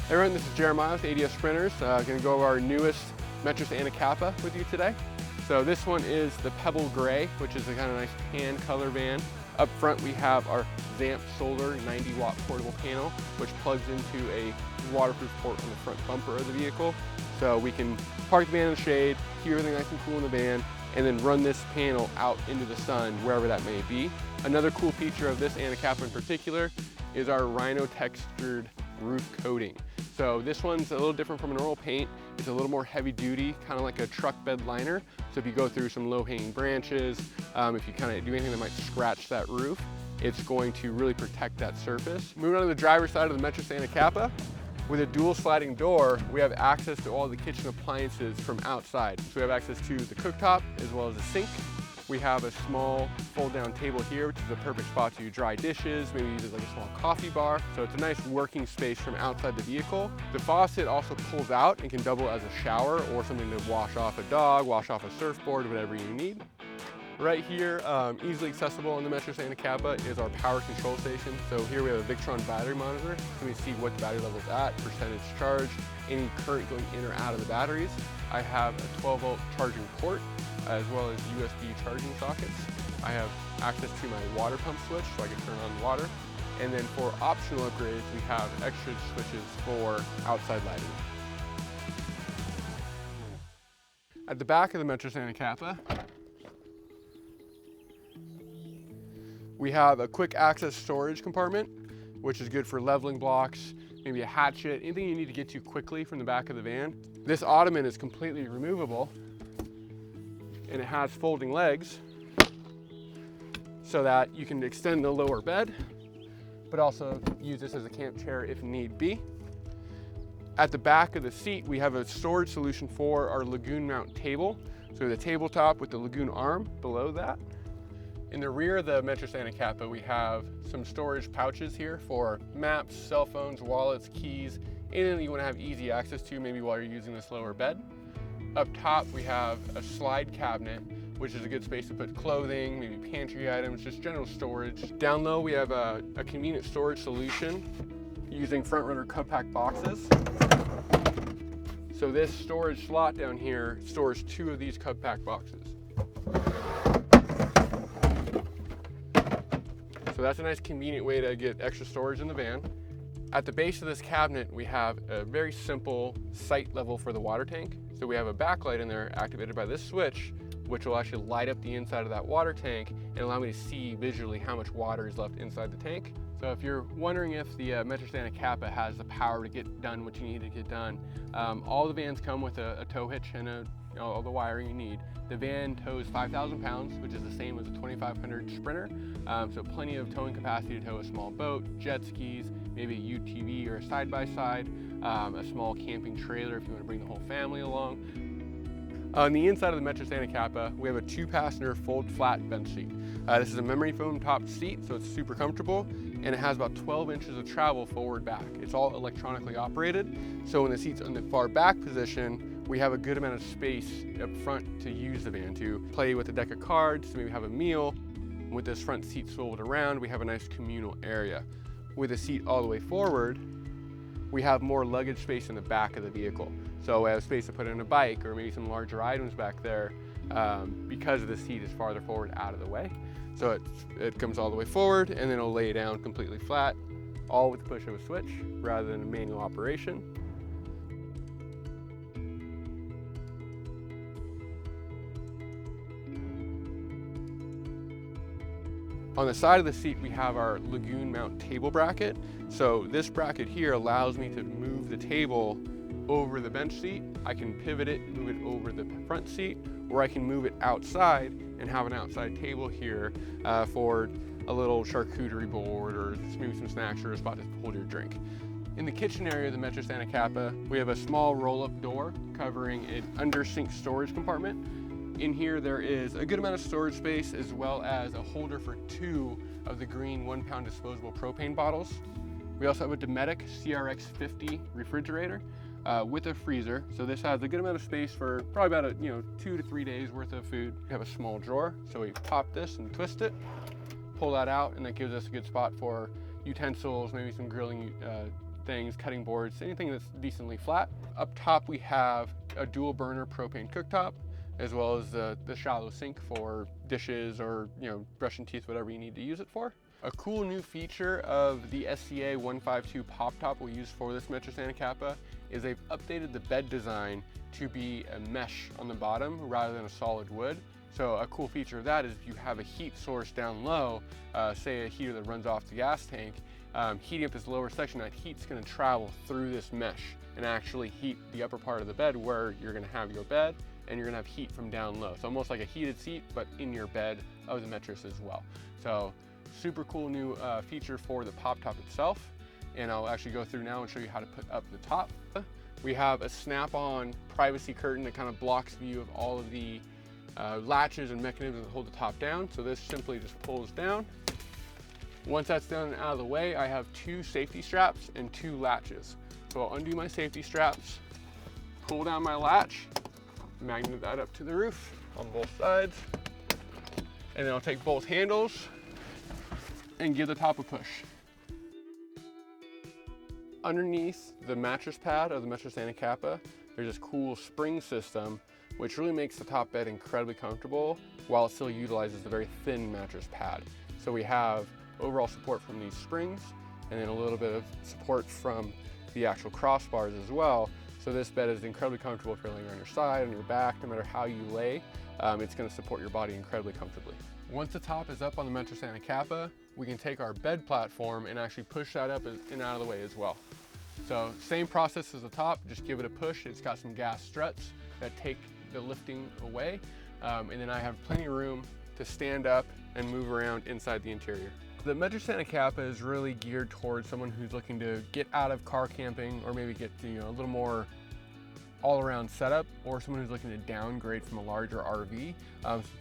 Hey everyone, this is Jeremiah with ADF Sprinters. Going to go over our newest Metris Anacapa with you today. So this one is the Pebble Gray, which is a kind of nice tan color van. Up front we have our ZAMP solar 90-watt portable panel, which plugs into a waterproof port on the front bumper of the vehicle. So we can park the van in the shade, keep everything nice and cool in the van, and then run this panel out into the sun, wherever that may be. Another cool feature of this Anacapa in particular is our rhino textured roof coating. So this one's a little different from a normal paint. It's a little more heavy duty, kind of like a truck bed liner. So if you go through some low hanging branches, if you kind of do anything that might scratch that roof, it's going to really protect that surface. Moving on to the driver's side of the Metris Anacapa, with a dual sliding door, we have access to all the kitchen appliances from outside. So we have access to the cooktop as well as the sink. We have a small fold-down table here, which is a perfect spot to dry dishes, maybe use it like a small coffee bar. So it's a nice working space from outside the vehicle. The faucet also pulls out and can double as a shower or something to wash off a dog, wash off a surfboard, whatever you need. Right here, easily accessible on the Metris Anacapa, is our power control station. So here we have a Victron battery monitor, so we see what the battery level is at, percentage charge, any current going in or out of the batteries. I have a 12-volt charging port, as well as USB charging sockets. I have access to my water pump switch, so I can turn on water. And then for optional upgrades, we have extra switches for outside lighting. At the back of the Metris Anacapa, we have a quick access storage compartment, which is good for leveling blocks, maybe a hatchet, anything you need to get to quickly from the back of the van. This ottoman is completely removable, and it has folding legs so that you can extend the lower bed, but also use this as a camp chair if need be. At the back of the seat, we have a storage solution for our Lagoon mount table. So the tabletop with the Lagoon arm below that. In the rear of the Metris Anacapa, we have some storage pouches here for maps, cell phones, wallets, keys, anything that you want to have easy access to maybe while you're using this lower bed. Up top, we have a slide cabinet, which is a good space to put clothing, maybe pantry items, just general storage. Down low, we have a convenient storage solution using front runner compact boxes. So this storage slot down here stores 2 of these compact boxes. So that's a nice convenient way to get extra storage in the van. At the base of this cabinet, we have a very simple sight level for the water tank. So we have a backlight in there activated by this switch, which will actually light up the inside of that water tank and allow me to see visually how much water is left inside the tank. So if you're wondering if the Metris Anacapa has the power to get done what you need to get done, all the vans come with a tow hitch and all the wiring you need. The van tows 5,000 pounds, which is the same as a 2500 Sprinter. So plenty of towing capacity to tow a small boat, jet skis, maybe a UTV or a side-by-side, a small camping trailer if you want to bring the whole family along. On the inside of the Metris Anacapa, we have a 2-passenger fold-flat bench seat. This is a memory foam topped seat, so it's super comfortable, and it has about 12 inches of travel forward-back. It's all electronically operated, so when the seat's in the far back position, we have a good amount of space up front to use the van, to play with a deck of cards, to maybe have a meal. With this front seat swiveled around, we have a nice communal area. With the seat all the way forward, we have more luggage space in the back of the vehicle. So we have space to put in a bike or maybe some larger items back there because the seat is farther forward out of the way. So it comes all the way forward and then it'll lay down completely flat, all with the push of a switch rather than a manual operation. On the side of the seat, we have our Lagoon mount table bracket. So this bracket here allows me to move the table over the bench seat. I can pivot it, move it over the front seat, or I can move it outside and have an outside table here for a little charcuterie board or maybe some snacks or a spot to hold your drink. In the kitchen area of the Metris Anacapa, we have a small roll-up door covering an under-sink storage compartment. In here, there is a good amount of storage space as well as a holder for 2 of the green 1-pound disposable propane bottles. We also have a Dometic CRX50 refrigerator with a freezer. So this has a good amount of space for probably about 2 to 3 days worth of food. We have a small drawer, so we pop this and twist it, pull that out, and that gives us a good spot for utensils, maybe some grilling things, cutting boards, anything that's decently flat. Up top we have a dual burner propane cooktop, as well as the shallow sink for dishes or brushing teeth, whatever you need to use it for. A cool new feature of the SCA 152 pop top we use for this Metris Anacapa is they've updated the bed design to be a mesh on the bottom rather than a solid wood. So a cool feature of that is if you have a heat source down low, say a heater that runs off the gas tank, heating up this lower section, that heat's going to travel through this mesh and actually heat the upper part of the bed where you're going to have your bed, and you're going to have heat from down low. So almost like a heated seat, but in your bed of the Metris as well. So super cool new feature for the pop top itself. And I'll actually go through now and show you how to put up the top. We have a snap-on privacy curtain that kind of blocks view of all of the latches and mechanisms that hold the top down. So this simply just pulls down. Once that's done and out of the way, I have 2 safety straps and 2 latches. So I'll undo my safety straps, pull down my latch, magnet that up to the roof on both sides, and then I'll take both handles and give the top a push. Underneath the mattress pad of the Metris Anacapa, there's this cool spring system which really makes the top bed incredibly comfortable while it still utilizes the very thin mattress pad. So we have overall support from these springs and then a little bit of support from the actual crossbars as well. So this bed is incredibly comfortable if you're laying on your side, on your back, no matter how you lay, it's going to support your body incredibly comfortably. Once the top is up on the Metris Anacapa, we can take our bed platform and actually push that up and out of the way as well. So same process as the top, just give it a push. It's got some gas struts that take the lifting away, and then I have plenty of room to stand up and move around inside the interior. The Metris Anacapa is really geared towards someone who's looking to get out of car camping, or maybe get to a little more all-around setup, or someone who's looking to downgrade from a larger RV.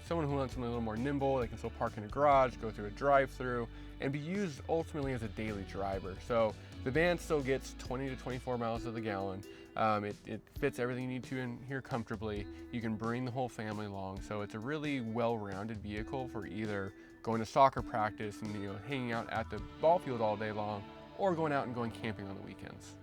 Someone who wants something a little more nimble. They can still park in a garage, go through a drive-through, and be used ultimately as a daily driver. So the van still gets 20 to 24 miles to the gallon. It fits everything you need to in here comfortably. You can bring the whole family along, so it's a really well-rounded vehicle for either going to soccer practice and hanging out at the ball field all day long, or going out and going camping on the weekends.